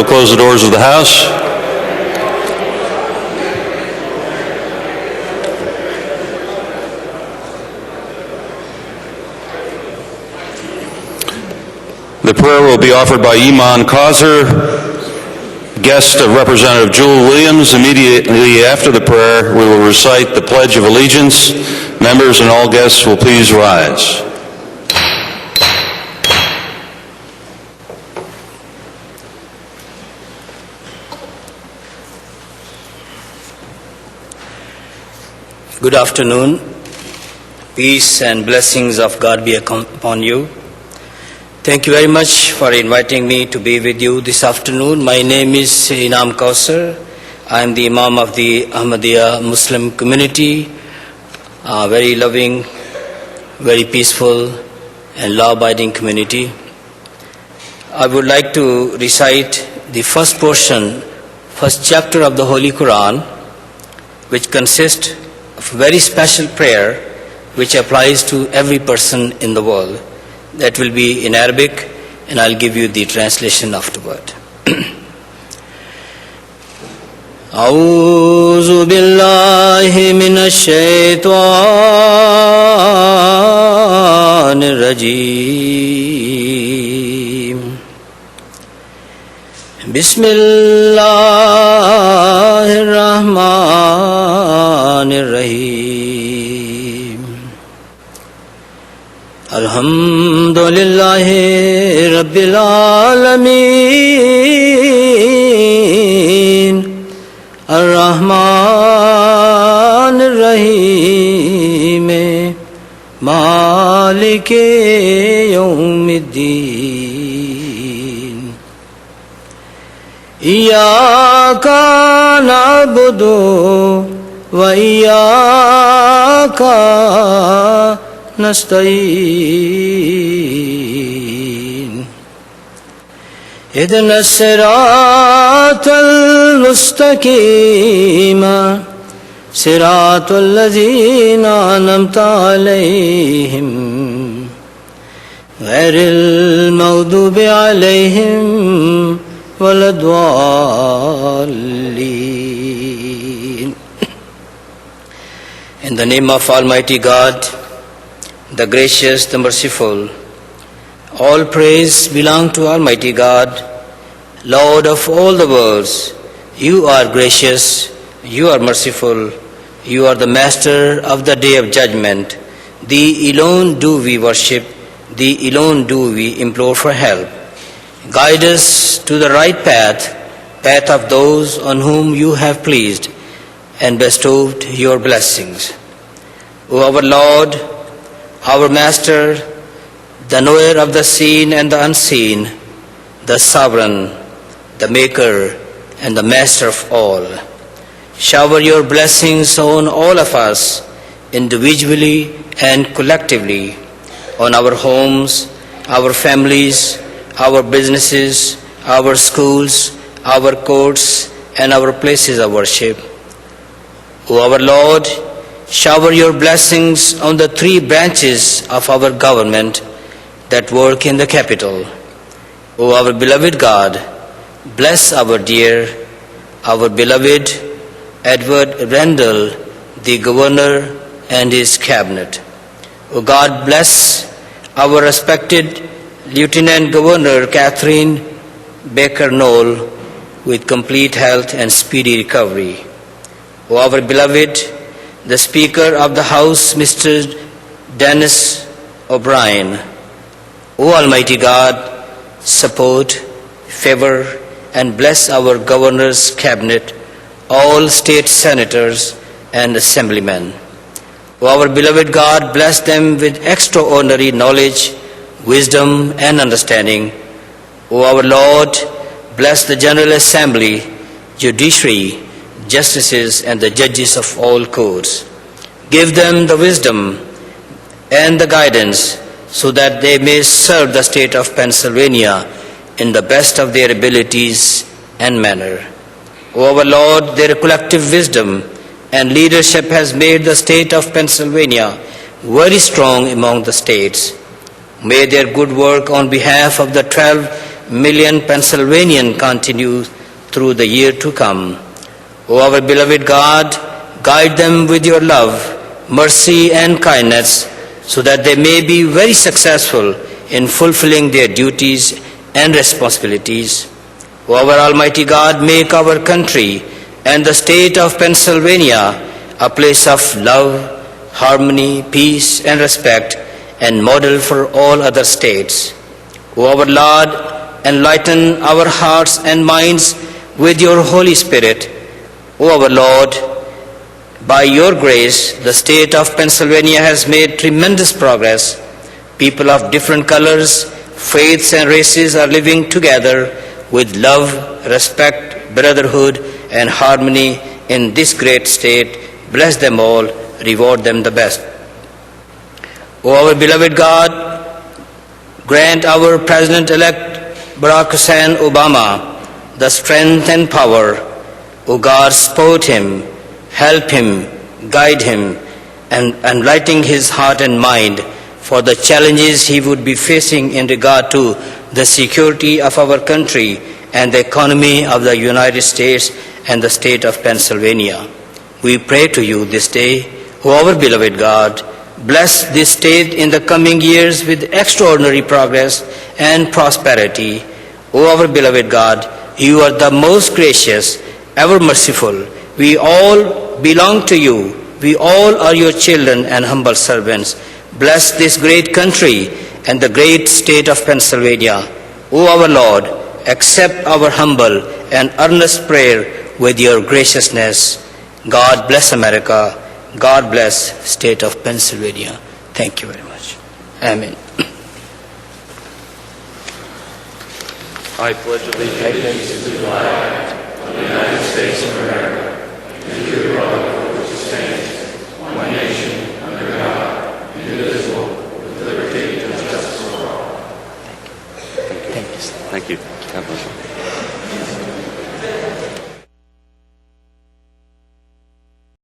will close the doors of the House. The prayer will be offered by Iman Kauser, guest of Representative Jewel Williams. Immediately after the prayer, we will recite the Pledge of Allegiance. Members and all guests will please rise. Good afternoon. Peace and blessings of God be upon you. Thank you very much for inviting me to be with you this afternoon. My name is Inam Kausar. I am the Imam of the Ahmadiyya Muslim community, very loving, very peaceful and law-abiding community. I would like to recite the first chapter of the Holy Quran, which consists of a very special prayer which applies to every person in the world. That will be in Arabic, and I'll give you the translation afterward. A'udhu billahi minash shaitanir rajim. Bismillahir rahmanir rahim. Alhamdulillahi Rabbil Alameen Ar-Rahman Ar-Rahim Maliki Yawmiddin Iyyaka na'budu wa iyyaka نستعين اهدنا الصراط المستقيم صراط الذين أنعمت عليهم غير المغضوب عليهم ولا الضالين. In the name of Almighty God, the gracious, the merciful, all praise belong to Almighty God, Lord of all the worlds. You are gracious, you are merciful, you are the master of the day of judgment. Thee alone do we worship, thee alone do we implore for help. Guide us to the right path of those on whom you have pleased and bestowed your blessings. O our Lord, our Master, the knower of the seen and the unseen, the sovereign, the maker, and the master of all, shower your blessings on all of us, individually and collectively, on our homes, our families, our businesses, our schools, our courts, and our places of worship. O our Lord, shower your blessings on the three branches of our government that work in the capital. O our beloved God, bless our dear, our beloved Edward Rendell, the governor and his cabinet. O God, bless our respected Lieutenant Governor Catherine Baker Knoll with complete health and speedy recovery. O our beloved, the Speaker of the House, Mr. Dennis O'Brien. O Almighty God, support, favor, and bless our governor's cabinet, all state senators and assemblymen. O our beloved God, bless them with extraordinary knowledge, wisdom, and understanding. O our Lord, bless the General Assembly, judiciary, justices, and the judges of all courts. Give them the wisdom and the guidance so that they may serve the state of Pennsylvania in the best of their abilities and manner. O our Lord, their collective wisdom and leadership has made the state of Pennsylvania very strong among the states. May their good work on behalf of the 12 million Pennsylvanians continue through the year to come. O our beloved God, guide them with your love, mercy and kindness, so that they may be very successful in fulfilling their duties and responsibilities. O our Almighty God, make our country and the state of Pennsylvania a place of love, harmony, peace and respect, and model for all other states. O our Lord, enlighten our hearts and minds with your Holy Spirit. O our Lord, by your grace, the state of Pennsylvania has made tremendous progress. People of different colors, faiths and races are living together with love, respect, brotherhood and harmony in this great state. Bless them all, reward them the best. O our beloved God, grant our President-elect Barack Hussein Obama the strength and power. O God, support him, help him, guide him, and enlighten his heart and mind for the challenges he would be facing in regard to the security of our country and the economy of the United States and the state of Pennsylvania. We pray to you this day, O our beloved God, bless this state in the coming years with extraordinary progress and prosperity. O our beloved God, you are the most gracious, ever merciful. We all belong to you. We all are your children and humble servants. Bless this great country and the great state of Pennsylvania. O our Lord, accept our humble and earnest prayer with your graciousness. God bless America. God bless state of Pennsylvania. Thank you very much. Amen. I pledge allegiance to the flag of the United States of America and to the republic for which it stands, one nation, under God, indivisible, with liberty and justice for all. Thank you. Thank you. God bless you.